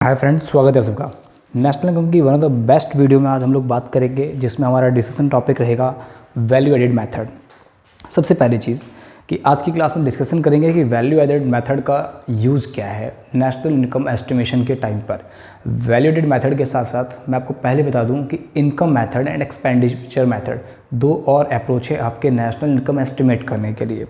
Hi friends, स्वागत है आप सबका नेशनल इनकम की one of the best video में। आज हम लोग बात करेंगे जिसमें हमारा डिस्कशन टॉपिक रहेगा वैल्यू एडेड मेथड। सबसे पहली चीज़ कि आज की क्लास में डिस्कशन करेंगे कि वैल्यू एडेड मेथड का यूज़ क्या है नेशनल इनकम एस्टिमेशन के टाइम पर। वैल्यू एडेड मेथड के साथ साथ मैं आपको पहले बता दूं कि income method and expenditure method दो और अप्रोच है आपके नेशनल इनकम एस्टिमेट करने के लिए।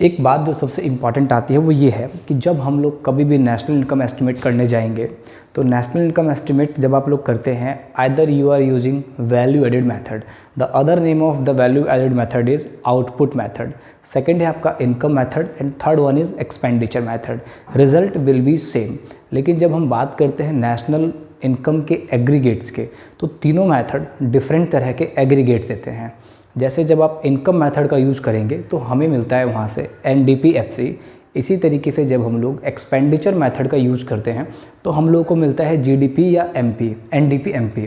एक बात जो सबसे इम्पॉर्टेंट आती है वो ये है कि जब हम लोग कभी भी नेशनल इनकम एस्टिमेट करने जाएंगे तो नेशनल इनकम एस्टिमेट जब आप लोग करते हैं either you are using value added method, the other name of the value added method is output method, second है आपका income method and third one is expenditure method. Result will be same. लेकिन जब हम बात करते हैं national income के aggregates के तो तीनों मेथड डिफरेंट तरह के एग्रीगेट देते हैं। जैसे जब आप इनकम मेथड का यूज़ करेंगे तो हमें मिलता है वहाँ से NDP-FC। इसी तरीके से जब हम लोग एक्सपेंडिचर मेथड का यूज़ करते हैं तो हम लोगों को मिलता है GDP या NDP-MP।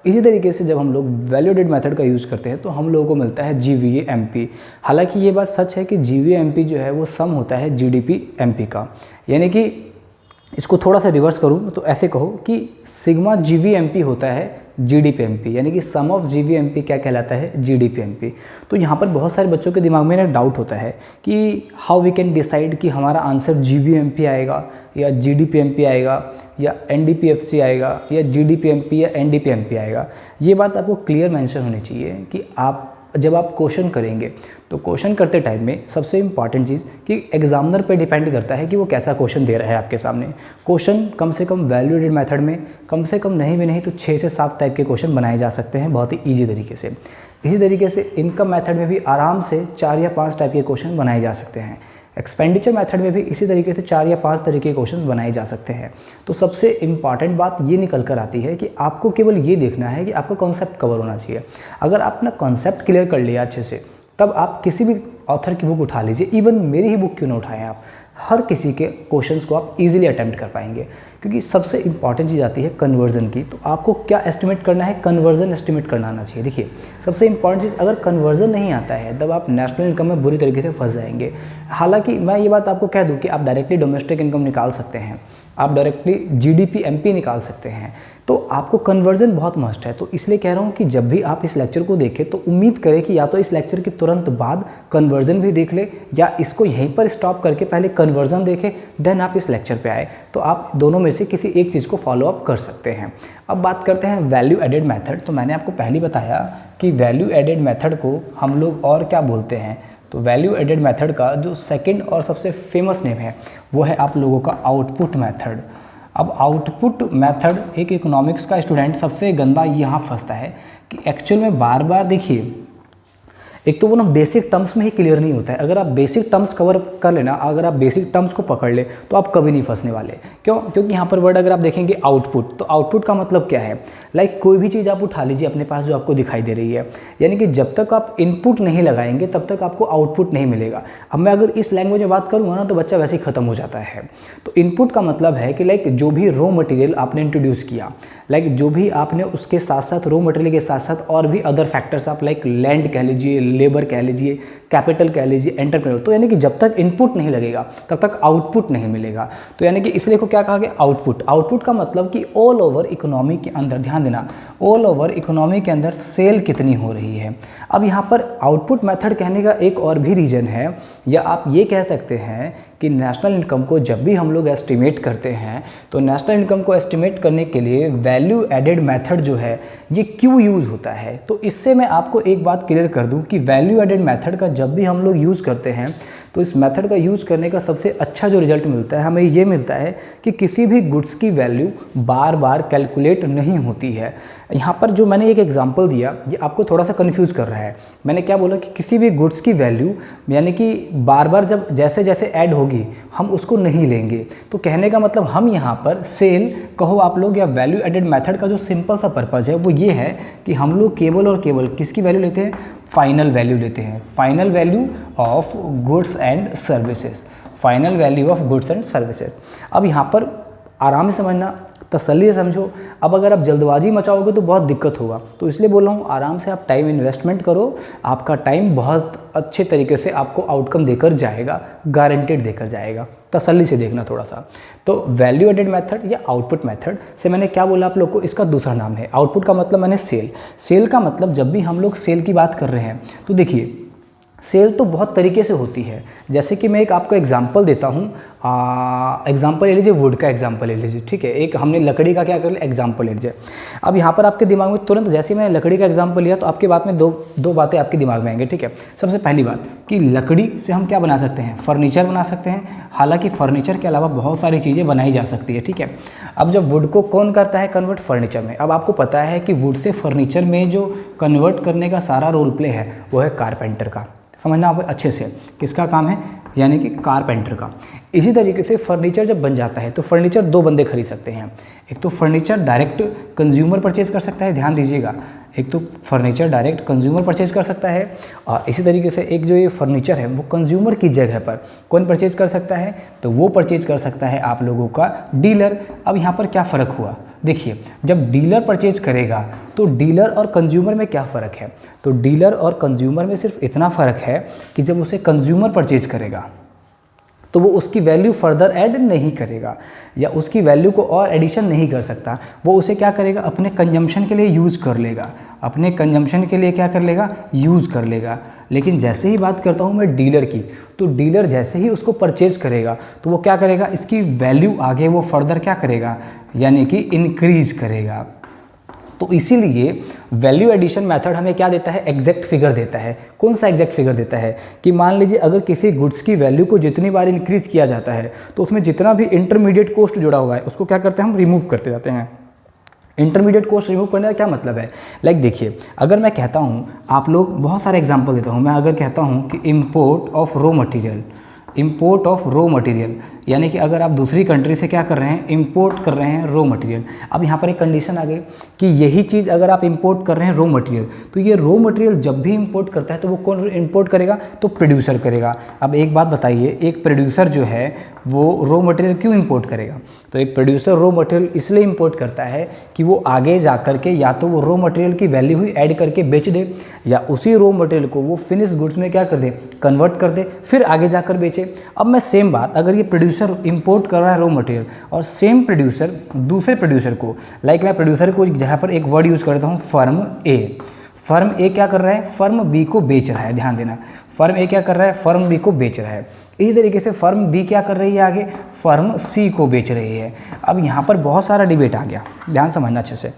इसी तरीके से जब हम लोग वैल्यू एडेड मेथड का यूज़ करते हैं तो हम लोगों को मिलता है GVA-MP। हालांकि ये बात सच है कि GVA-MP जो है वो सम होता है GDP-MP का, यानी कि इसको थोड़ा सा रिवर्स करूँ तो ऐसे कहो कि सिग्मा GVA-MP होता है GDP-MP, यानी कि सम ऑफ GVA-MP क्या कहलाता है GDP-MP। तो यहाँ पर बहुत सारे बच्चों के दिमाग में ना डाउट होता है कि हाउ वी कैन डिसाइड कि हमारा आंसर GVA-MP आएगा या GDP-MP आएगा या NDP-FC आएगा या GDP-MP या NDP-MP आएगा। ये बात आपको क्लियर मेंशन होनी चाहिए कि आप जब आप क्वेश्चन करेंगे तो क्वेश्चन करते टाइम में सबसे इम्पॉर्टेंट चीज़ कि एग्जामिनर पे डिपेंड करता है कि वो कैसा क्वेश्चन दे रहा है आपके सामने। क्वेश्चन कम से कम वैल्यू एडेड मेथड में कम से कम नहीं भी नहीं तो 6 से 7 टाइप के क्वेश्चन बनाए जा सकते हैं बहुत ही ईजी तरीके से। इसी तरीके से इनकम मेथड में भी आराम से 4 या 5 टाइप के क्वेश्चन बनाए जा सकते हैं। एक्सपेंडिचर मेथड में भी इसी तरीके से 4 या 5 तरीके के क्वेश्चंस बनाए जा सकते हैं। तो सबसे इम्पॉर्टेंट बात ये निकल कर आती है कि आपको केवल ये देखना है कि आपका कॉन्सेप्ट कवर होना चाहिए। अगर आप अपना कॉन्सेप्ट क्लियर कर लिया अच्छे से तब आप किसी भी ऑथर की बुक उठा लीजिए, इवन मेरी ही बुक क्यों ना उठाएं, आप हर किसी के क्वेश्चंस को आप इजीली अटेम्प्ट कर पाएंगे। क्योंकि सबसे इंपॉर्टेंट चीज़ आती है कन्वर्जन की। तो आपको क्या एस्टिमेट करना है, कन्वर्जन एस्टिमेट करना आना चाहिए। देखिए सबसे इंपॉर्टेंट चीज़, अगर कन्वर्जन नहीं आता है तब आप नेशनल इनकम में बुरी तरीके से फंस जाएंगे। हालांकि मैं ये बात आपको कह दूं कि आप डायरेक्टली डोमेस्टिक इनकम निकाल सकते हैं, आप डायरेक्टली GDP-MP निकाल सकते हैं, तो आपको कन्वर्जन बहुत मस्ट है। तो इसलिए कह रहा हूँ कि जब भी आप इस लेक्चर को देखें तो उम्मीद करें कि या तो इस लेक्चर के तुरंत बाद कन्वर्जन भी देख ले या इसको यहीं पर स्टॉप करके पहले कन्वर्जन देखें देन आप इस लेक्चर पे आए। तो आप दोनों में से किसी एक चीज़ को फॉलो अप कर सकते हैं। अब बात करते हैं वैल्यू एडेड मेथड। तो मैंने आपको पहले बताया कि वैल्यू एडेड मेथड को हम लोग और क्या बोलते हैं। तो वैल्यू एडेड मेथड का जो सेकंड और सबसे फेमस नेम है वो है आप लोगों का आउटपुट मेथड। अब आउटपुट मेथड एक इकोनॉमिक्स का स्टूडेंट सबसे गंदा यहाँ फंसता है कि एक्चुअल में बार बार देखिए, एक तो वो ना बेसिक टर्म्स में ही क्लियर नहीं होता है। अगर आप बेसिक टर्म्स कवर कर लेना, अगर आप बेसिक टर्म्स को पकड़ ले तो आप कभी नहीं फंसने वाले। क्यों? क्योंकि यहाँ पर वर्ड अगर आप देखेंगे आउटपुट, तो आउटपुट का मतलब क्या है, लाइक कोई भी चीज़ आप उठा लीजिए अपने पास जो आपको दिखाई दे रही है, यानी कि जब तक आप इनपुट नहीं लगाएंगे तब तक आपको आउटपुट नहीं मिलेगा। अब मैं अगर इस लैंग्वेज में बात करूँगा ना तो बच्चा वैसे ही खत्म हो जाता है। तो इनपुट का मतलब है कि लाइक जो भी रॉ मटेरियल आपने इंट्रोड्यूस किया, लाइक जो भी आपने उसके साथ साथ रॉ मटेरियल के साथ साथ और भी अदर फैक्टर्स आप लाइक लैंड कह लीजिए, लेबर कह लीजिए, कैपिटल कह लीजिए, एंटरप्रेन्योर, तो यानी कि जब तक इनपुट नहीं लगेगा तब तक आउटपुट नहीं मिलेगा। तो यानी कि इसलिए को क्या कहा गया, आउटपुट। आउटपुट का मतलब कि ऑल ओवर इकोनॉमी के अंदर, ध्यान देना, ऑल ओवर इकोनॉमी के अंदर सेल कितनी हो रही है। अब यहाँ पर आउटपुट मेथड कहने का एक और भी रीज़न है, या आप ये कह सकते हैं कि नेशनल इनकम को जब भी हम लोग एस्टिमेट करते हैं तो नेशनल इनकम को एस्टिमेट करने के लिए वैल्यू एडेड मेथड जो है ये क्यों यूज़ होता है। तो इससे मैं आपको एक बात क्लियर कर दूं कि वैल्यू एडेड मेथड का जब भी हम लोग यूज़ करते हैं तो इस मेथड का यूज़ करने का सबसे अच्छा जो रिजल्ट मिलता है हमें ये मिलता है कि किसी भी गुड्स की वैल्यू बार बार कैलकुलेट नहीं होती है। यहाँ पर जो मैंने एक एग्जांपल दिया ये आपको थोड़ा सा कंफ्यूज कर रहा है। मैंने क्या बोला कि किसी भी गुड्स की वैल्यू यानी कि बार बार जब जैसे जैसे ऐड होगी हम उसको नहीं लेंगे। तो कहने का मतलब हम यहाँ पर सेल कहो आप लोग या वैल्यू एडेड मेथड का जो सिंपल सा पर्पज़ है वो ये है कि हम लोग केवल और केवल किसकी वैल्यू लेते हैं, फाइनल वैल्यू लेते हैं, final value of goods and services, final value of goods and services. अब यहाँ पर आराम से समझना, तसल्ली से समझो। अब अगर आप जल्दबाजी मचाओगे तो बहुत दिक्कत होगा, तो इसलिए बोल रहा हूँ आराम से आप टाइम इन्वेस्टमेंट करो, आपका टाइम बहुत अच्छे तरीके से आपको आउटकम देकर जाएगा, गारंटेड देकर जाएगा। तसल्ली से देखना थोड़ा सा। तो वैल्यू एडेड मेथड या आउटपुट मेथड से मैंने क्या बोला आप लोग को, इसका दूसरा नाम है आउटपुट का मतलब मैंने सेल। सेल का मतलब जब भी हम लोग सेल की बात कर रहे हैं तो देखिए सेल तो बहुत तरीके से होती है। जैसे कि मैं एक आपको एग्जांपल देता हूँ, एग्जांपल ले लीजिए, वुड का एग्जांपल ले लीजिए, ठीक है। एक हमने लकड़ी का क्या कर लिया, एग्जांपल ले लीजिए। अब यहाँ पर आपके दिमाग में तुरंत जैसे ही मैंने लकड़ी का एग्जांपल लिया तो आपके बात में दो बातें आपके दिमाग में आएंगी, ठीक है। सबसे पहली बात कि लकड़ी से हम क्या बना सकते हैं, फर्नीचर बना सकते हैं। हालांकि फर्नीचर के अलावा बहुत सारी चीज़ें बनाई जा सकती है, ठीक है। अब जब वुड को कौन करता है कन्वर्ट फर्नीचर में, अब आपको पता है कि वुड से फर्नीचर में जो कन्वर्ट करने का सारा रोल प्ले है वो है कारपेंटर का। समझना आप अच्छे से, किसका काम है, यानी कि कारपेंटर का। इसी तरीके से फर्नीचर जब बन जाता है तो फर्नीचर दो बंदे खरीद सकते हैं। एक तो फर्नीचर डायरेक्ट कंज्यूमर परचेज कर सकता है, ध्यान दीजिएगा, एक तो फर्नीचर डायरेक्ट कंज्यूमर परचेज कर सकता है, और इसी तरीके से एक जो ये फर्नीचर है वो कंज्यूमर की जगह पर कौन परचेज कर सकता है, तो वो परचेज कर सकता है आप लोगों का डीलर। अब यहाँ पर क्या फ़र्क हुआ, देखिए जब डीलर परचेज करेगा तो डीलर और कंज्यूमर में क्या फ़र्क है, तो डीलर और कंज्यूमर में सिर्फ इतना फ़र्क है कि जब उसे कंज्यूमर परचेज करेगा तो वो उसकी वैल्यू फर्दर ऐड नहीं करेगा या उसकी वैल्यू को और एडिशन नहीं कर सकता। वो उसे क्या करेगा, अपने कंजम्पशन के लिए यूज़ कर लेगा, अपने कंजम्पशन के लिए क्या कर लेगा, यूज़ कर लेगा। लेकिन जैसे ही बात करता हूँ मैं डीलर की, तो डीलर जैसे ही उसको परचेज करेगा तो वो क्या करेगा, इसकी वैल्यू आगे वो फर्दर क्या करेगा, यानी कि इंक्रीज करेगा। तो इसीलिए वैल्यू एडिशन मेथड हमें क्या देता है, एग्जैक्ट फिगर देता है। कौन सा एग्जैक्ट फिगर देता है कि मान लीजिए अगर किसी गुड्स की वैल्यू को जितनी बार इंक्रीज किया जाता है तो उसमें जितना भी इंटरमीडिएट कॉस्ट जुड़ा हुआ है उसको क्या करते हैं, हम रिमूव करते जाते हैं। इंटरमीडिएट कॉस्ट रिमूव करने का क्या मतलब है, लाइक देखिए अगर मैं कहता हूँ, आप लोग बहुत सारे एग्जाम्पल देता हूँ मैं, अगर कहता हूँ कि import of raw material, import of raw material, यानी कि अगर आप दूसरी कंट्री से क्या कर रहे हैं, इंपोर्ट कर रहे हैं रॉ मटेरियल। अब यहाँ पर एक कंडीशन आ गई कि यही चीज़ अगर आप इंपोर्ट कर रहे हैं रॉ मटेरियल, तो ये रॉ मटेरियल जब भी इंपोर्ट करता है तो वो कौन इंपोर्ट करेगा, तो प्रोड्यूसर करेगा। अब एक बात बताइए, एक प्रोड्यूसर जो है वो रॉ मटेरियल क्यों इंपोर्ट करेगा, तो एक प्रोड्यूसर रॉ मटेरियल इसलिए इंपोर्ट करता है कि वो आगे जा करके या तो वो रॉ मटेरियल की वैल्यू ही ऐड करके बेच दे या उसी रॉ मटेरियल को वो फिनिश गुड्स में क्या कर दे, कन्वर्ट कर दे, फिर आगे जाकर बेचे। अब मैं सेम बात, अगर ये प्रोड्यूसर इंपोर्ट कर रहा है रॉ मटेरियल और सेम प्रोड्यूसर दूसरे प्रोड्यूसर को, लाइक मैं प्रोड्यूसर को जहाँ पर एक वर्ड यूज़ करता हूँ फर्म ए, फर्म ए क्या कर रहा है, फर्म बी को बेच रहा है, ध्यान देना, फर्म ए क्या कर रहा है, फर्म बी को बेच रहा है। इसी तरीके से फर्म बी क्या कर रही है, आगे फर्म सी को बेच रही है। अब यहाँ पर बहुत सारा डिबेट आ गया, ध्यान समझना अच्छे से।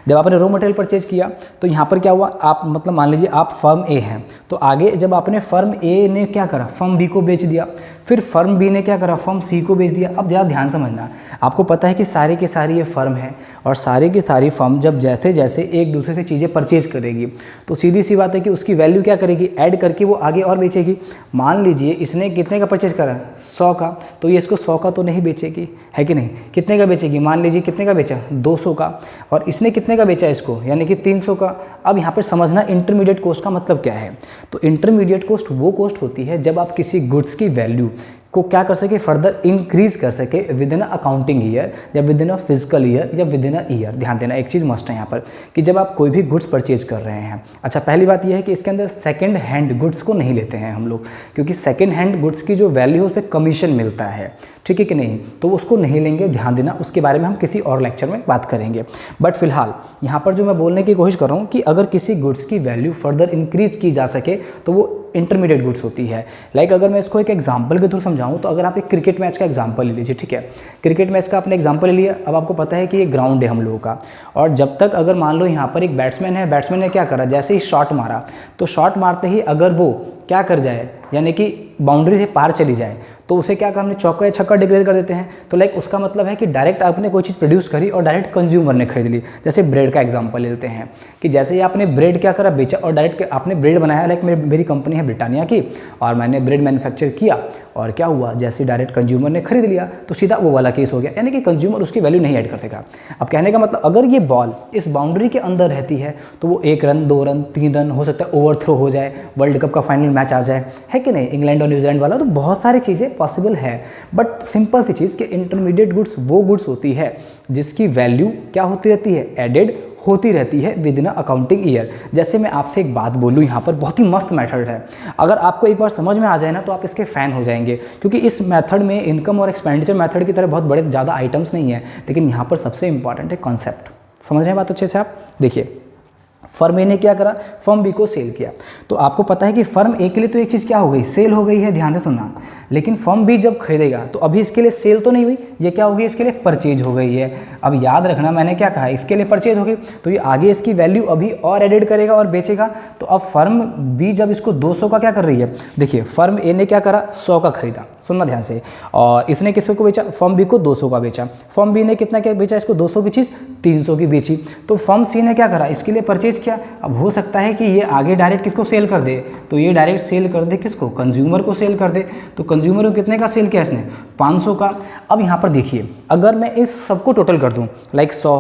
जब आपने रॉ मटेरियल परचेज किया तो यहाँ पर क्या हुआ, आप मतलब मान लीजिए आप फर्म ए हैं, तो आगे जब आपने फर्म ए ने क्या करा, फर्म बी को बेच दिया, फिर फर्म बी ने क्या करा, फर्म सी को बेच दिया। अब ज़रा ध्यान समझना, आपको पता है कि सारी की सारी ये फर्म है और सारी की सारी फर्म जब जैसे जैसे एक दूसरे से चीज़ें परचेज करेगी तो सीधी सी बात है कि उसकी वैल्यू क्या करेगी, ऐड करके वो आगे और बेचेगी। मान लीजिए इसने कितने का परचेज करा, 100 का, तो ये इसको 100 का तो नहीं बेचेगी, है कि नहीं, कितने का बेचेगी, मान लीजिए कितने का बेचा, 200 का, और इसने कितने का बेचा इसको, यानी कि 300 का। अब यहाँ पर समझना इंटरमीडिएट कॉस्ट का मतलब क्या है, तो इंटरमीडिएट कॉस्ट वो कॉस्ट होती है जब आप किसी गुड्स की वैल्यू को क्या कर सके, फर्दर इंक्रीज कर सके विद इन अकाउंटिंग ईयर या with in a physical year या विद इन अ ईयर। ध्यान देना, एक चीज़ मस्ट है यहाँ पर कि जब आप कोई भी गुड्स परचेज कर रहे हैं, अच्छा पहली बात यह है कि इसके अंदर सेकंड हैंड गुड्स को नहीं लेते हैं हम लोग, क्योंकि सेकंड हैंड गुड्स की जो वैल्यू है उस पर कमीशन मिलता है, ठीक है कि नहीं, तो उसको नहीं लेंगे, ध्यान देना, उसके बारे में हम किसी और लेक्चर में बात करेंगे। बट फिलहाल यहाँ पर जो मैं बोलने की कोशिश कर रहा हूँ कि अगर किसी गुड्स की वैल्यू फर्दर इंक्रीज की जा सके तो वो इंटरमीडिएट गुड्स होती है। लाइक अगर मैं इसको एक एग्जांपल के थ्रू समझाऊं तो अगर आप एक क्रिकेट मैच का एग्जांपल ले लीजिए, ठीक है, क्रिकेट मैच का आपने एग्जांपल ले लिया। अब आपको पता है कि ये ग्राउंड है हम लोगों का, और जब तक अगर मान लो यहाँ पर एक बैट्समैन है, बैट्समैन ने क्या करा, जैसे ही शॉट मारा तो शॉट मारते ही अगर वो क्या कर जाए, यानी कि बाउंड्री से पार चली जाए, तो उसे क्या हमने चौका या छक्का डिक्लेयर कर देते हैं। तो लाइक उसका मतलब है कि डायरेक्ट आपने कोई चीज़ प्रोड्यूस करी और डायरेक्ट कंज्यूमर ने खरीद ली। जैसे ब्रेड का एग्जांपल लेते हैं कि जैसे ही आपने ब्रेड क्या करा, बेचा और डायरेक्ट आपने ब्रेड बनाया, लाइक मेरी कंपनी है ब्रिटानिया की और मैंने ब्रेड मैन्युफैक्चर किया और क्या हुआ, जैसे डायरेक्ट कंज्यूमर ने खरीद लिया तो सीधा वो वाला केस हो गया, यानी कि कंज्यूमर उसकी वैल्यू नहीं ऐड कर सकेगा। अब कहने का मतलब अगर ये बॉल इस बाउंड्री के अंदर रहती है तो वो 1 रन 2 रन 3 रन हो सकता है ओवरथ्रो हो जाए, वर्ल्ड कप का फाइनल मैच आ जाए, है कि नहीं, इंग्लैंड और न्यूजीलैंड वाला, तो बहुत सारी चीज़ें पॉसिबल है, बट सिंपल सी चीज़ कि इंटरमीडिएट गुड्स वो गुड्स होती है जिसकी वैल्यू क्या होती रहती है, एडेड होती रहती है विद इन अकाउंटिंग ईयर। जैसे मैं आपसे एक बात बोलूँ, यहाँ पर बहुत ही मस्त मेथड है, अगर आपको एक बार समझ में आ जाए ना तो आप इसके फ़ैन हो जाएंगे, क्योंकि इस मेथड में इनकम और एक्सपेंडिचर मेथड की तरह बहुत बड़े ज़्यादा आइटम्स नहीं है, लेकिन यहाँ पर सबसे इंपॉर्टेंट है कॉन्सेप्ट। समझ रहे हैं बात अच्छे से आप? देखिए, फर्म ए ने क्या करा, फर्म बी को सेल किया। तो आपको पता है कि फर्म ए के लिए तो एक चीज़ क्या हो गई, सेल हो गई है, ध्यान से सुनना। लेकिन फर्म बी जब खरीदेगा तो अभी इसके लिए सेल तो नहीं हुई, ये क्या हो गई, इसके लिए परचेज हो गई है। अब याद रखना मैंने क्या कहा, इसके लिए परचेज हो गई, तो ये आगे इसकी वैल्यू अभी और एडेड करेगा और बेचेगा। तो अब फर्म बी जब इसको 200 का क्या कर रही है, देखिए फर्म ए ने क्या करा, 100 का खरीदा, सुनना ध्यान से, और इसने किसको बेचा, फर्म बी को 200 का बेचा। फर्म बी ने कितना क्या बेचा, इसको 200 की चीज़ 300 की बेची। तो फर्म सी ने क्या करा, इसके लिए परचेज किया। अब हो सकता है कि ये आगे डायरेक्ट किसको सेल कर दे, तो ये डायरेक्ट सेल कर दे किसको, कंज्यूमर को सेल कर दे। तो कंज्यूमर को कितने का सेल किया इसने, 500 का। अब यहाँ पर देखिए, अगर मैं इस सबको टोटल कर दूँ, लाइक 100,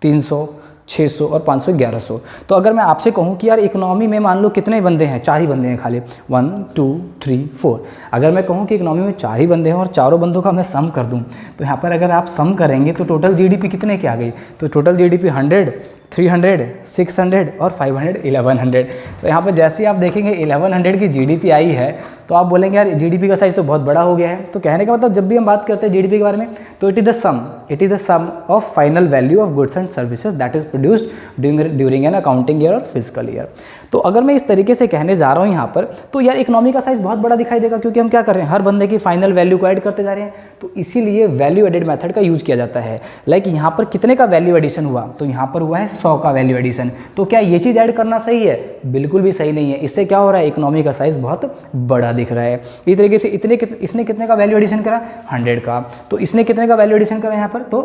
300, 600 और 500, 1100, तो अगर मैं आपसे कहूँ कि यार इकोनॉमी में मान लो कितने बंदे हैं, 4 ही बंदे हैं खाली, 1 2 3 4, अगर मैं कहूँ कि इकोनॉमी में 4 ही बंदे हैं और चारों बंदों का मैं सम कर दूँ, तो यहाँ पर अगर आप सम करेंगे तो टोटल जीडीपी कितने की आ गई, तो टोटल जीडीपी 100, 300, 600 और 500, 1100। तो यहाँ पर जैसे ही आप देखेंगे 1100 की जीडीपी आई है, तो आप बोलेंगे यार जीडीपी का साइज़ तो बहुत बड़ा हो गया है। तो कहने का मतलब जब भी हम बात करते हैं जीडीपी के बारे में, तो it is the sum of final value of goods and services that is produced during an accounting year और फिजिकल ईयर। तो अगर मैं इस तरीके से कहने जा रहा हूँ यहाँ पर, तो यार इकोनॉमी का साइज़ बहुत बड़ा दिखाई देगा, क्योंकि हम क्या कर रहे हैं, हर बंदे की फाइनल वैल्यू को ऐड करते जा रहे हैं। तो इसीलिए वैल्यू एडेड मेथड का यूज़ किया जाता है। लाइक यहाँ पर कितने का वैल्यू एडिशन हुआ, तो यहाँ पर हुआ है 100 का वैल्यू एडिशन। तो क्या ये चीज़ ऐड करना सही है, बिल्कुल भी सही नहीं है। इससे क्या हो रहा है, इकोनॉमी का साइज़ बहुत बड़ा दिख रहा है। इस तरीके से इसने कितने का वैल्यू एडिशन करा, 100 का। तो इसने कितने का वैल्यू एडिशन करा यहाँ पर, तो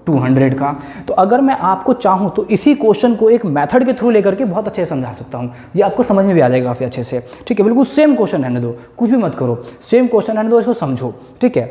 200 का। तो अगर मैं आपको चाहूँ तो इसी क्वेश्चन को एक मेथड के थ्रू लेकर के बहुत अच्छे से समझा सकता हूँ, ये आपको समझ में भी आ जाएगा काफ़ी अच्छे से। ठीक है, बिल्कुल सेम क्वेश्चन रहने दो, कुछ भी मत करो, सेम क्वेश्चन रहने दो, इसको समझो। ठीक है,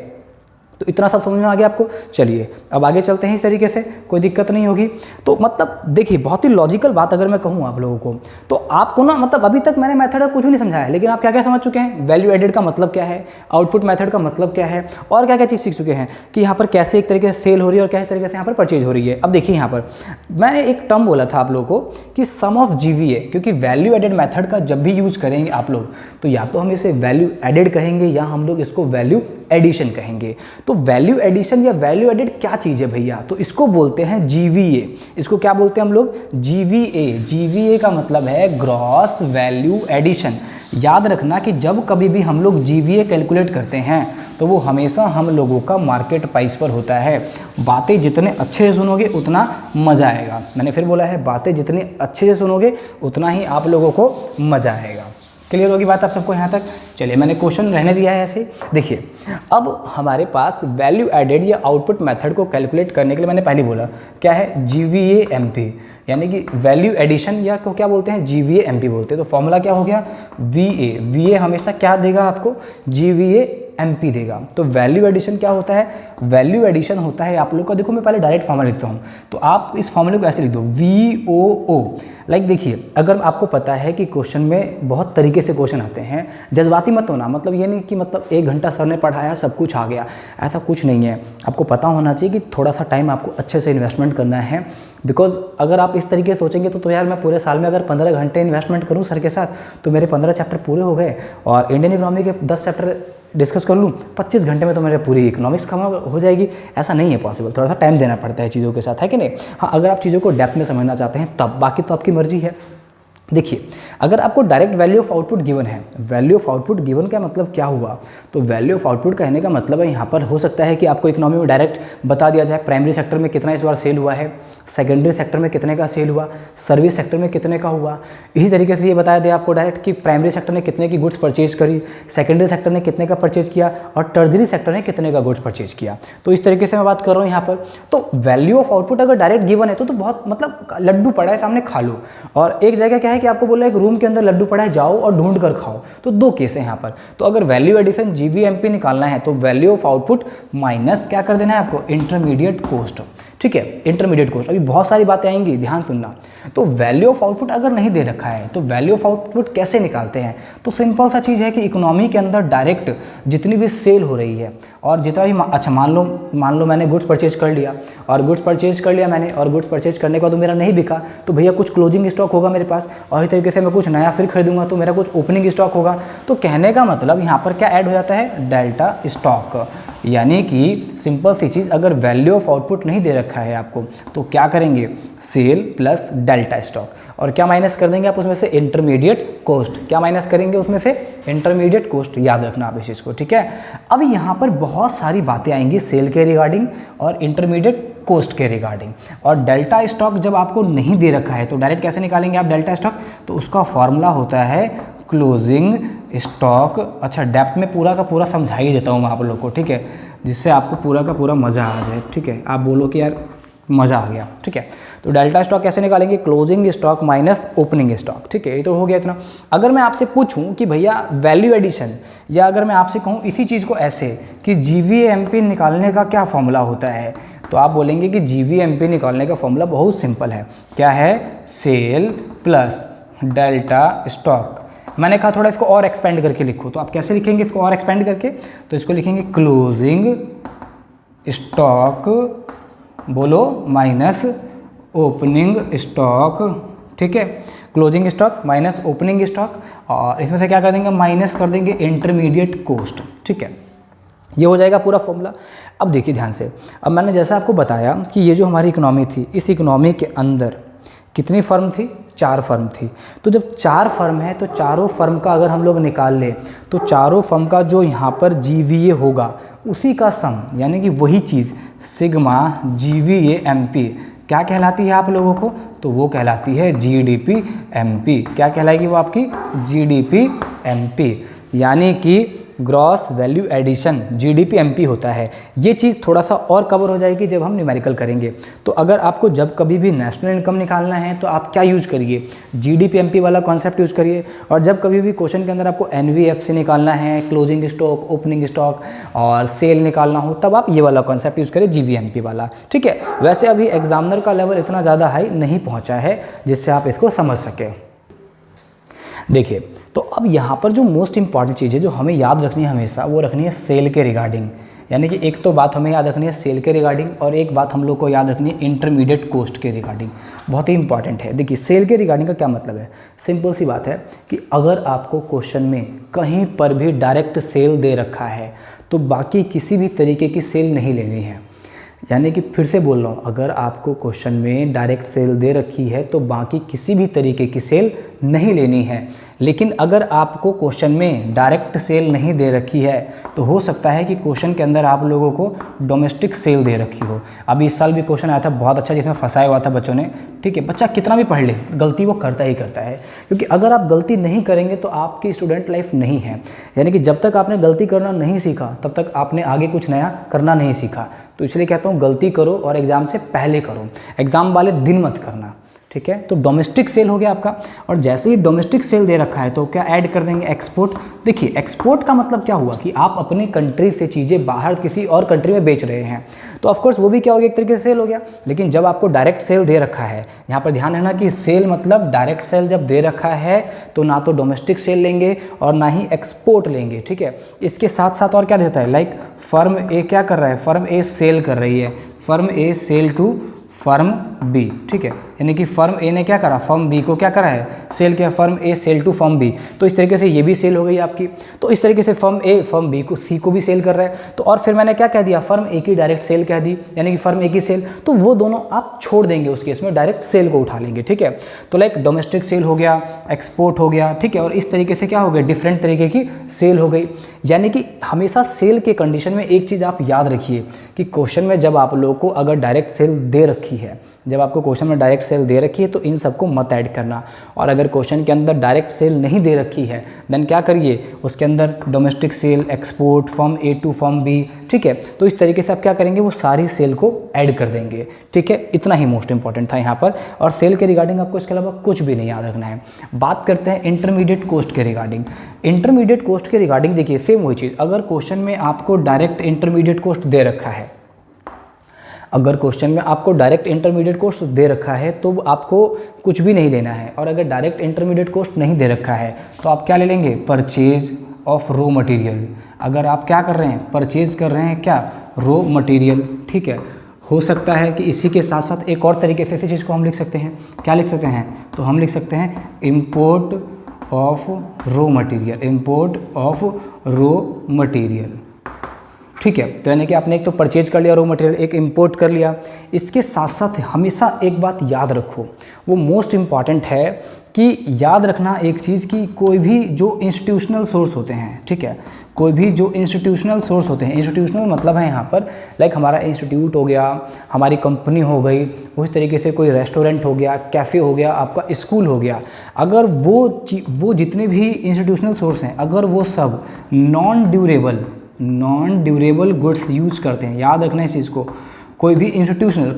तो इतना सब समझ में आ गया आपको। चलिए अब आगे चलते हैं, इस तरीके से कोई दिक्कत नहीं होगी। तो मतलब देखिए, बहुत ही लॉजिकल बात अगर मैं कहूँ आप लोगों को, तो आपको ना मतलब अभी तक मैंने मेथड का कुछ भी नहीं समझाया, लेकिन आप क्या क्या समझ चुके हैं, वैल्यू एडेड का मतलब क्या है, आउटपुट मेथड का मतलब क्या है, और क्या क्या चीज़ सीख चुके हैं कि यहाँ पर कैसे एक तरीके से सेल हो रही है और कैसे तरीके से यहाँ पर परचेज हो रही है। अब देखिए, यहाँ पर मैंने एक टर्म बोला था आप लोगों को कि सम ऑफ जीवीए, क्योंकि वैल्यू एडेड मेथड का जब भी यूज करेंगे आप लोग, तो या तो हम इसे वैल्यू एडेड कहेंगे या हम लोग इसको वैल्यू एडिशन कहेंगे। तो वैल्यू एडिशन या वैल्यू एडेड क्या चीज़ है भैया, तो इसको बोलते हैं जीवीए। इसको क्या बोलते हैं हम लोग, जीवीए। जीवीए का मतलब है ग्रॉस वैल्यू एडिशन। याद रखना कि जब कभी भी हम लोग जीवीए कैलकुलेट करते हैं तो वो हमेशा हम लोगों का मार्केट प्राइस पर होता है। बातें जितने अच्छे से सुनोगे उतना मज़ा आएगा। मैंने फिर बोला है, बातें जितने अच्छे से सुनोगे उतना ही आप लोगों को मज़ा आएगा। क्लियर होगी बात आप सबको यहाँ तक? चलिए, मैंने क्वेश्चन रहने दिया है ऐसे। देखिए, अब हमारे पास वैल्यू एडेड या आउटपुट मेथड को कैलकुलेट करने के लिए मैंने पहले बोला क्या है, जीवीए एमपी, यानी कि वैल्यू एडिशन या को क्या बोलते हैं, जीवीए एमपी बोलते हैं। तो फॉर्मूला क्या हो गया, वीए। वीए हमेशा क्या देगा आपको, जीवीए एमपी देगा। तो वैल्यू एडिशन क्या होता है, वैल्यू एडिशन होता है आप लोग का, देखो मैं पहले डायरेक्ट फॉर्मूला लिखता हूँ, तो आप इस फॉर्मूले को ऐसे लिख दो, VOO। लाइक देखिए, अगर आपको पता है कि क्वेश्चन में बहुत तरीके से क्वेश्चन आते हैं, जज्बाती मत होना, मतलब ये नहीं कि मतलब 1 घंटा सर ने पढ़ाया सब कुछ आ गया, ऐसा कुछ नहीं है। आपको पता होना चाहिए कि थोड़ा सा टाइम आपको अच्छे से इन्वेस्टमेंट करना है। बिकॉज अगर आप इस तरीके से सोचेंगे तो यार मैं पूरे साल में अगर 15 घंटे इन्वेस्टमेंट करूँ सर के साथ तो मेरे 15 चैप्टर पूरे हो गए, और इंडियन इकोनॉमी के 10 चैप्टर डिस्कस कर लूँ 25 घंटे में तो मेरे पूरी इकोनॉमिक्स कवर हो जाएगी। ऐसा नहीं है पॉसिबल, थोड़ा सा टाइम देना पड़ता है चीज़ों के साथ, है कि नहीं। हाँ, अगर आप चीज़ों को डेप्थ में समझना चाहते हैं तब, बाकी तो आपकी मर्जी है। देखिए, अगर आपको direct value of output given है, वैल्यू ऑफ आउटपुट गिवन का मतलब क्या हुआ, तो वैल्यू ऑफ आउटपुट कहने का मतलब है यहाँ पर हो सकता है कि आपको इकोनॉमी में डायरेक्ट बता दिया जाए प्राइमरी सेक्टर में कितना इस बार सेल हुआ है, सेकेंडरी सेक्टर में कितने का सेल हुआ, सर्विस सेक्टर में कितने का हुआ। इसी तरीके से ये बताया दिया आपको डायरेक्ट कि प्राइमरी सेक्टर ने कितने की गुड्स परचेज करी, सेकेंडरी सेक्टर ने कितने का परचेज किया, और टर्जरी सेक्टर ने कितने का गुड्स परचेज किया। तो इस तरीके से मैं बात कर रहा हूँ यहाँ पर। तो वैल्यू ऑफ आउटपुट अगर डायरेक्ट गिवन है तो बहुत मतलब लड्डू पड़ा है सामने, खा लो। और एक जगह क्या है है कि आपको बोला एक रूम के अंदर लड्डू पड़ा है, जाओ और ढूंढ कर खाओ, तो दो केस है यहाँ पर। तो अगर वैल्यू एडिशन जीवीएमपी निकालना है तो वैल्यू ऑफ आउटपुट माइनस क्या कर देना है आपको, इंटरमीडिएट कॉस्ट। ठीक है, इंटरमीडिएट कॉस्ट। अभी बहुत सारी बातें आएंगी, ध्यान सुनना। तो वैल्यू ऑफ आउटपुट अगर नहीं दे रखा है तो वैल्यू ऑफ आउटपुट कैसे निकालते हैं, तो सिंपल सा चीज़ है कि इकोनॉमी के अंदर डायरेक्ट जितनी भी सेल हो रही है और जितना भी, अच्छा मान लो मैंने गुड्स परचेज कर लिया और गुड्स परचेज कर लिया मैंने, और गुड्स परचेज करने के बाद तो मेरा नहीं बिका, तो भैया कुछ क्लोजिंग स्टॉक होगा मेरे पास, और इस तरीके से मैं कुछ नया फिर खरीदूंगा तो मेरा कुछ ओपनिंग स्टॉक होगा। तो कहने का मतलब यहाँ पर क्या ऐड हो जाता है, डेल्टा स्टॉक। यानी कि सिंपल सी चीज़, अगर वैल्यू ऑफ आउटपुट नहीं दे रखा है आपको तो क्या करेंगे, सेल प्लस डेल्टा स्टॉक, और क्या माइनस कर देंगे आप उसमें से, इंटरमीडिएट कॉस्ट। क्या माइनस करेंगे उसमें से, इंटरमीडिएट कॉस्ट। याद रखना आप इस चीज़ को, ठीक है। अब यहाँ पर बहुत सारी बातें आएंगी सेल के रिगार्डिंग और इंटरमीडिएट कॉस्ट के रिगार्डिंग। और डेल्टा स्टॉक जब आपको नहीं दे रखा है तो डायरेक्ट कैसे निकालेंगे आप डेल्टा स्टॉक, तो उसका फॉर्मूला होता है क्लोजिंग स्टॉक। अच्छा, डेप्थ में पूरा का पूरा समझा ही देता हूँ मैं आप लोग को, ठीक है, जिससे आपको पूरा का पूरा मज़ा आ जाए। ठीक है, आप बोलो कि यार मज़ा आ गया। ठीक है, तो डेल्टा स्टॉक कैसे निकालेंगे, closing stock minus opening stock. ठीक है, ये तो हो गया इतना। अगर मैं आपसे पूछूं कि भैया वैल्यू एडिशन, या अगर मैं आपसे कहूं इसी चीज़ को ऐसे कि जीवीएमपी निकालने का क्या फॉर्मूला होता है, तो आप बोलेंगे कि जीवीएमपी निकालने का फॉर्मूला बहुत सिंपल है। क्या है, सेल प्लस डेल्टा स्टॉक। मैंने कहा थोड़ा इसको और एक्सपेंड करके लिखो, तो आप कैसे लिखेंगे इसको और एक्सपेंड करके, तो इसको लिखेंगे क्लोजिंग स्टॉक बोलो माइनस ओपनिंग स्टॉक। ठीक है, closing stock minus opening stock, और इसमें से क्या कर देंगे, माइनस कर देंगे इंटरमीडिएट कॉस्ट। ठीक है, ये हो जाएगा पूरा फॉर्मूला। अब देखिए ध्यान से, अब मैंने जैसा आपको बताया कि ये जो हमारी इकोनॉमी थी, इस इकोनॉमी के अंदर कितनी फर्म थी, 4 फर्म थी। तो जब 4 फर्म है तो चारों फर्म का अगर हम लोग निकाल ले तो चारों फर्म का जो यहाँ पर जीवीए होगा उसी का सम, यानी कि वही चीज़ सिग्मा जीवीएमपी क्या कहलाती है आप लोगों को, तो वो कहलाती है जीडीपीएमपी। क्या कहलाएगी वो आपकी, जीडीपीएमपी, यानी कि ग्रॉस वैल्यू एडिशन जीडीपीएमपी होता है। ये चीज़ थोड़ा सा और कवर हो जाएगी जब हम न्यूमेरिकल करेंगे। तो अगर आपको जब कभी भी नेशनल इनकम निकालना है तो आप क्या यूज़ करिए, जीडीपीएमपी वाला कॉन्सेप्ट यूज़ करिए। और जब कभी भी क्वेश्चन के अंदर आपको एनवीएफसी निकालना है, क्लोजिंग स्टॉक, ओपनिंग स्टॉक और सेल निकालना हो, तब आप ये वाला कॉन्सेप्ट यूज़ करें, जीवीएमपी वाला। ठीक है, वैसे अभी एग्जामिनर का लेवल इतना ज़्यादा हाई नहीं पहुँचा है जिससे आप इसको समझ सकें। देखिए, तो अब यहाँ पर जो मोस्ट इंपॉर्टेंट चीज़ है जो हमें याद रखनी है हमेशा, वो रखनी है सेल के रिगार्डिंग। यानी कि एक तो बात हमें याद रखनी है सेल के रिगार्डिंग, और एक बात हम लोग को याद रखनी है इंटरमीडिएट कॉस्ट के रिगार्डिंग। बहुत ही इंपॉर्टेंट है। देखिए, सेल के रिगार्डिंग का क्या मतलब है, सिंपल सी बात है कि अगर आपको क्वेश्चन में कहीं पर भी डायरेक्ट सेल दे रखा है तो बाकी किसी भी तरीके की सेल नहीं लेनी है। यानी कि फिर से बोल रहा हूँ, अगर आपको क्वेश्चन में डायरेक्ट सेल दे रखी है तो बाकी किसी भी तरीके की सेल नहीं लेनी है। लेकिन अगर आपको क्वेश्चन में डायरेक्ट सेल नहीं दे रखी है तो हो सकता है कि क्वेश्चन के अंदर आप लोगों को डोमेस्टिक सेल दे रखी हो। अभी इस साल भी क्वेश्चन आया था बहुत अच्छा, जिसमें फंसाया हुआ था बच्चों ने। ठीक है, बच्चा कितना भी पढ़ ले, गलती वो करता ही करता है, क्योंकि अगर आप गलती नहीं करेंगे तो आपकी स्टूडेंट लाइफ नहीं है। यानी कि जब तक आपने गलती करना नहीं सीखा तब तक आपने आगे कुछ नया करना नहीं सीखा। तो इसलिए कहता हूँ गलती करो और एग्ज़ाम से पहले करो, एग्ज़ाम वाले दिन मत करना। ठीक है, तो डोमेस्टिक सेल हो गया आपका। और जैसे ही डोमेस्टिक सेल दे रखा है तो क्या ऐड कर देंगे, एक्सपोर्ट। देखिए, एक्सपोर्ट का मतलब क्या हुआ कि आप अपने कंट्री से चीज़ें बाहर किसी और कंट्री में बेच रहे हैं, तो ऑफकोर्स वो भी क्या हो गया, एक तरीके से सेल हो गया। लेकिन जब आपको डायरेक्ट सेल दे रखा है, यहाँ पर ध्यान रखना कि सेल मतलब डायरेक्ट सेल जब दे रखा है तो ना तो डोमेस्टिक सेल लेंगे और ना ही एक्सपोर्ट लेंगे। ठीक है, इसके साथ साथ और क्या देता है, लाइक फर्म ए क्या कर रहा है, फर्म ए सेल कर रही है, firm A sale to firm B. ठीक है, यानी कि फर्म ए ने क्या करा, फर्म बी को क्या करा है, सेल किया, firm A sale to firm B. तो इस तरीके से ये भी सेल हो गई आपकी। तो इस तरीके से फर्म ए फर्म बी को सी को भी सेल कर रहा है। तो और फिर मैंने क्या कह दिया, फर्म ए की डायरेक्ट सेल कह दी, यानी कि फर्म ए की सेल। तो वो दोनों आप छोड़ देंगे उस केस में, डायरेक्ट सेल को उठा लेंगे। ठीक है, तो लाइक डोमेस्टिक सेल हो गया, एक्सपोर्ट हो गया। ठीक है, और इस तरीके से क्या हो गया, डिफरेंट तरीके की सेल हो गई। यानी कि हमेशा सेल के कंडीशन में एक चीज़ आप याद रखिए कि क्वेश्चन में जब आप लोग को अगर डायरेक्ट सेल दे रखी है, जब आपको क्वेश्चन में डायरेक्ट सेल दे रखी है तो इन सबको मत ऐड करना। और अगर क्वेश्चन के अंदर डायरेक्ट सेल नहीं दे रखी है देन क्या करिए, उसके अंदर domestic sale, export, firm A to firm B, ठीक है। तो इस तरीके से आप क्या करेंगे, वो सारी सेल को ऐड कर देंगे, ठीक है। इतना ही मोस्ट इंपॉर्टेंट था यहाँ पर। और सेल के रिगार्डिंग आपको इसके अलावा कुछ भी नहीं याद रखना है। बात करते हैं इंटरमीडिएट कॉस्ट के रिगार्डिंग। इंटरमीडिएट कॉस्ट के रिगार्डिंग देखिए सेम वही चीज़, अगर क्वेश्चन में आपको डायरेक्ट इंटरमीडिएट कॉस्ट दे रखा है, अगर क्वेश्चन में आपको डायरेक्ट इंटरमीडिएट कॉस्ट दे रखा है तो आपको कुछ भी नहीं लेना है। और अगर डायरेक्ट इंटरमीडिएट कॉस्ट नहीं दे रखा है तो आप क्या ले लेंगे, परचेज ऑफ रॉ मटेरियल। अगर आप क्या कर रहे हैं, परचेज कर रहे हैं क्या, रॉ मटेरियल, ठीक है। हो सकता है कि इसी के साथ साथ एक और तरीके से इसी चीज़ को हम लिख सकते हैं, क्या लिख सकते हैं, तो हम लिख सकते हैं import of raw material, import of raw material, ठीक है। तो यानी कि आपने एक तो परचेज कर लिया रॉ मटेरियल, एक इंपोर्ट कर लिया। इसके साथ साथ हमेशा एक बात याद रखो, वो मोस्ट इम्पॉर्टेंट है कि याद रखना एक चीज़ की कोई भी जो इंस्टीट्यूशनल सोर्स होते हैं, ठीक है, कोई भी जो इंस्टीट्यूशनल सोर्स होते हैं, इंस्टीट्यूशनल मतलब है यहाँ पर लाइक हमारा इंस्टीट्यूट हो गया, हमारी कंपनी हो गई, उस तरीके से कोई रेस्टोरेंट हो गया, कैफ़े हो गया, आपका स्कूल हो गया, अगर वो जितने भी इंस्टीट्यूशनल सोर्स हैं अगर वो सब नॉन ड्यूरेबल गुड्स यूज करते हैं, याद रखना इस चीज़ को, कोई भी इंस्टीट्यूशनल,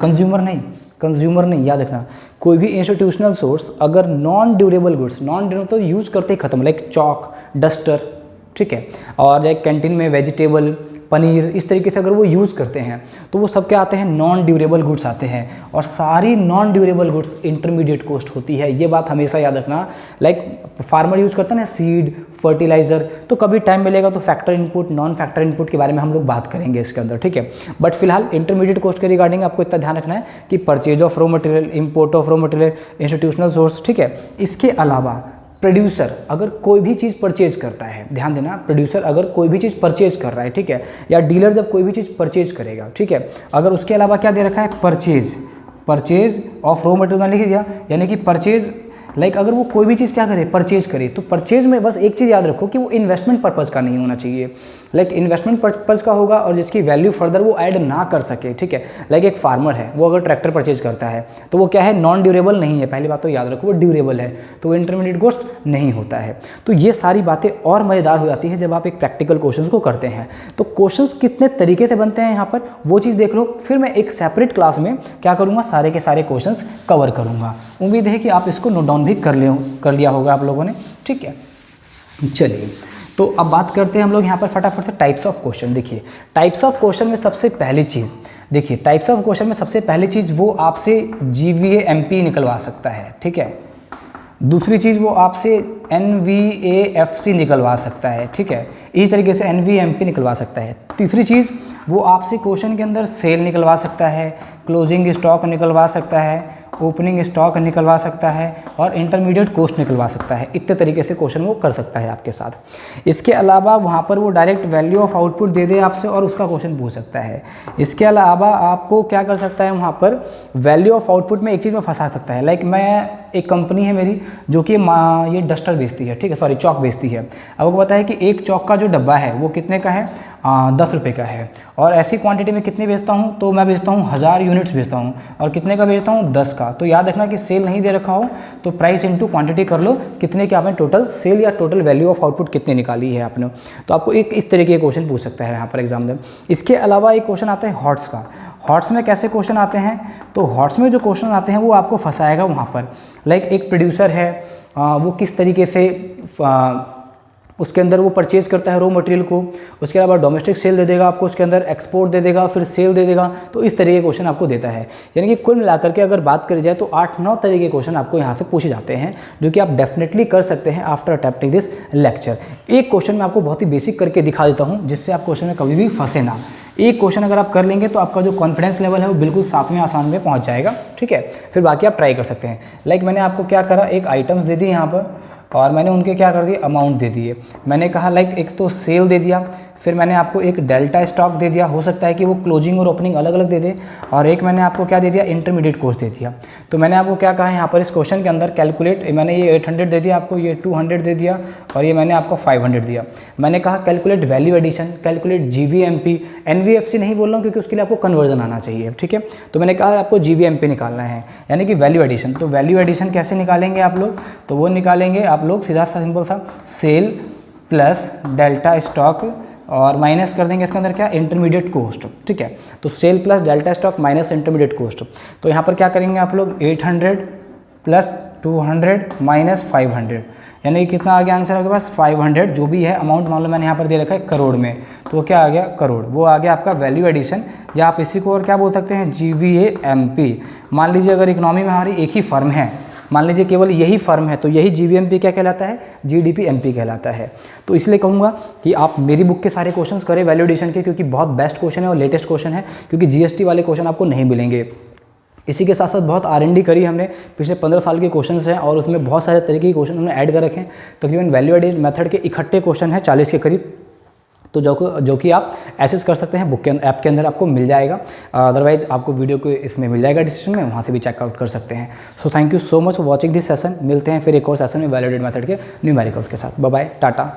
कंज्यूमर नहीं, याद रखना, कोई भी इंस्टीट्यूशनल सोर्स अगर non durable goods, non durable तो यूज़ करते ही खत्म, लाइक चॉक, डस्टर, ठीक है, और लाइक कैंटीन में वेजिटेबल, पनीर, इस तरीके से अगर वो यूज़ करते हैं तो वो सब क्या आते हैं, नॉन ड्यूरेबल गुड्स आते हैं। और सारी non durable goods intermediate cost होती है, ये बात हमेशा याद रखना। लाइक फार्मर यूज़ करता है ना सीड, फर्टिलाइज़र, तो कभी टाइम मिलेगा तो factor input, non factor input के बारे में हम लोग बात करेंगे इसके अंदर, ठीक है। बट फिलहाल इंटरमीडिएट कॉस्ट के रिगार्डिंग आपको इतना ध्यान रखना है कि purchase of raw material, import of raw material, institutional source, ठीक है। इसके अलावा प्रोड्यूसर अगर कोई भी चीज़ परचेज करता है, ध्यान देना, प्रोड्यूसर अगर कोई भी चीज़ परचेज कर रहा है, ठीक है, या डीलर जब कोई भी चीज़ परचेज करेगा, ठीक है, अगर उसके अलावा क्या दे रखा है, परचेज ऑफ रॉ मटेरियल लिख दिया, यानी कि परचेज लाइक अगर वो कोई भी चीज़ क्या करे, परचेज करे, तो परचेज में बस एक चीज़ याद रखो कि वो इन्वेस्टमेंट पर्पज़ का नहीं होना चाहिए, लाइक इन्वेस्टमेंट पर्पज़ का होगा और जिसकी वैल्यू फर्दर वो ऐड ना कर सके, ठीक है। लाइक एक फार्मर है, वो अगर ट्रैक्टर परचेज करता है तो वो क्या है, नॉन ड्यूरेबल नहीं है, पहली बात तो याद रखो, वो ड्यूरेबल है, तो वो इंटरमीडिएट कॉस्ट नहीं होता है। तो ये सारी बातें और मज़ेदार हो जाती है जब आप एक प्रैक्टिकल क्वेश्चन को करते हैं। तो क्वेश्चन कितने तरीके से बनते हैं यहाँ पर वो चीज़ देख लो, फिर मैं एक सेपरेट क्लास में क्या करूँगा, सारे के सारे क्वेश्चन कवर करूँगा। उम्मीद है कि आप इसको नोट डाउन भी कर लिया होगा आप लोगों ने, ठीक है। चलिए तो अब बात करते हैं हम लोग यहाँ पर फटाफट से टाइप्स ऑफ क्वेश्चन। देखिए टाइप्स ऑफ क्वेश्चन में सबसे पहली चीज़, देखिए टाइप्स ऑफ क्वेश्चन में सबसे पहली चीज़ वो आपसे GVA MP निकलवा सकता है, ठीक है। दूसरी चीज़ वो आपसे NVA FC निकलवा सकता है, ठीक है, इसी तरीके से NVA MP निकलवा सकता है। तीसरी चीज़ वो आपसे क्वेश्चन के अंदर सेल निकलवा सकता है, क्लोजिंग स्टॉक निकलवा सकता है, ओपनिंग स्टॉक निकलवा सकता है और इंटरमीडिएट कॉस्ट निकलवा सकता है। इतने तरीके से क्वेश्चन वो कर सकता है आपके साथ। इसके अलावा वहाँ पर वो डायरेक्ट वैल्यू ऑफ आउटपुट दे दे आपसे और उसका क्वेश्चन पूछ सकता है। इसके अलावा आपको क्या कर सकता है, वहाँ पर वैल्यू ऑफ आउटपुट में एक चीज़ में फंसा सकता है। लाइक मैं एक कंपनी है मेरी जो कि ये डस्टर बेचती है, ठीक है, सॉरी चौक बेचती है। अब आपको पता है कि एक चौक का जो डब्बा है वो कितने का है, 10 रुपये का है, और ऐसी क्वांटिटी में कितनी बेचता हूँ, तो मैं बेचता हूँ 1000 यूनिट्स बेचता हूँ, और कितने का बेचता हूँ, 10 का। तो याद रखना कि सेल नहीं दे रखा हो तो प्राइस इनटू क्वांटिटी कर लो, कितने की आपने टोटल सेल या टोटल वैल्यू ऑफ आउटपुट कितनी निकाली है आपने। तो आपको एक इस तरीके के क्वेश्चन पूछ सकता है यहाँ पर एग्जाम में। इसके अलावा एक क्वेश्चन आता है हॉट्स का। हॉट्स में कैसे क्वेश्चन आते हैं, तो हॉट्स में जो क्वेश्चन आते हैं वो आपको फंसाएगा वहाँ पर। लाइक एक प्रोड्यूसर है, वो किस तरीके से उसके अंदर वो परचेज करता है रॉ मटेरियल को, उसके अलावा डोमेस्टिक सेल दे देगा आपको, उसके अंदर एक्सपोर्ट दे देगा, फिर सेल दे देगा। तो इस तरीके के क्वेश्चन आपको देता है। यानी कि कुल मिलाकर के अगर बात करी जाए तो 8-9 तरीके के क्वेश्चन आपको यहाँ से पूछे जाते हैं, जो कि आप डेफिनेटली कर सकते हैं आफ्टर अटेम्प्टिंग दिस लेक्चर। एक क्वेश्चन मैं आपको बहुत ही बेसिक करके दिखा देता हूँ, जिससे आप क्वेश्चन में कभी भी फंसे ना। एक क्वेश्चन अगर आप कर लेंगे तो आपका जो कॉन्फिडेंस लेवल है वो बिल्कुल 7वें आसान में पहुँच जाएगा, ठीक है। फिर बाकी आप ट्राई कर सकते हैं। लाइक मैंने आपको क्या करा, एक आइटम्स दे दी यहाँ पर और मैंने उनके क्या कर दिए, अमाउंट दे दिए। मैंने कहा लाइक एक तो सेल दे दिया, फिर मैंने आपको एक डेल्टा स्टॉक दे दिया, हो सकता है कि वो क्लोजिंग और ओपनिंग अलग अलग दे दे, और एक मैंने आपको क्या दे दिया, इंटरमीडिएट कॉस्ट दे दिया। तो मैंने आपको क्या कहा है यहाँ पर इस क्वेश्चन के अंदर, कैलकुलेट, मैंने ये 800 दे दिया आपको, ये 200 दे दिया, और ये मैंने आपको 500 दिया। मैंने कहा calculate value addition, calculate GVMP, NVFC नहीं बोल रहा हूँ क्योंकि उसके लिए आपको कन्वर्जन आना चाहिए, ठीक है। तो मैंने कहा आपको GVMP निकालना है, यानी कि वैल्यू एडिशन। तो वैल्यू एडिशन कैसे निकालेंगे आप लोग, तो वो निकालेंगे आप लोग सीधा सा सिंपल सा, सेल प्लस डेल्टा स्टॉक और माइनस कर देंगे इसके अंदर क्या, इंटरमीडिएट कॉस्ट, ठीक है। तो sale plus delta stock minus intermediate cost. तो यहाँ पर क्या करेंगे आप लोग, 800 प्लस 200 माइनस 500, यानी कि कितना आ गया आंसर आपके पास, 500। जो भी है अमाउंट मान लो मैंने यहाँ पर दे रखा है करोड़ में, तो वो क्या आ गया, करोड़। वो आ गया आपका वैल्यू एडिशन, या आप इसी को और क्या बोल सकते हैं, GVAMP। मान लीजिए अगर इकोनॉमी में हमारी एक ही फर्म है, मान लीजिए केवल यही फर्म है, तो यही GVMP क्या कहलाता है, GDPMP कहलाता है। तो इसलिए कहूँगा कि आप मेरी बुक के सारे क्वेश्चंस करें वैल्यू एडिशन के, क्योंकि बहुत बेस्ट क्वेश्चन है और लेटेस्ट क्वेश्चन है, क्योंकि GST वाले क्वेश्चन आपको नहीं मिलेंगे। इसी के साथ साथ बहुत R&D करी हमने, पिछले 15 साल के क्वेश्चंस हैं और उसमें बहुत सारे तरीके के क्वेश्चन हमने ऐड कर रखे हैं। तकरीबन वैल्यू एडिशन मेथड के इकट्ठे क्वेश्चन हैं 40 के करीब, तो जो कि आप एसेस कर सकते हैं, बुक के ऐप के अंदर आपको मिल जाएगा। अदरवाइज आपको वीडियो को इसमें मिल जाएगा डिस्क्रिप्शन में, वहाँ से भी चेकआउट कर सकते हैं। So thank you so much for watching this session. मिलते हैं फिर एक और सेशन में वैल्यू एडिड मेथड के न्यूमेरिकल्स के साथ। Bye bye, Tata.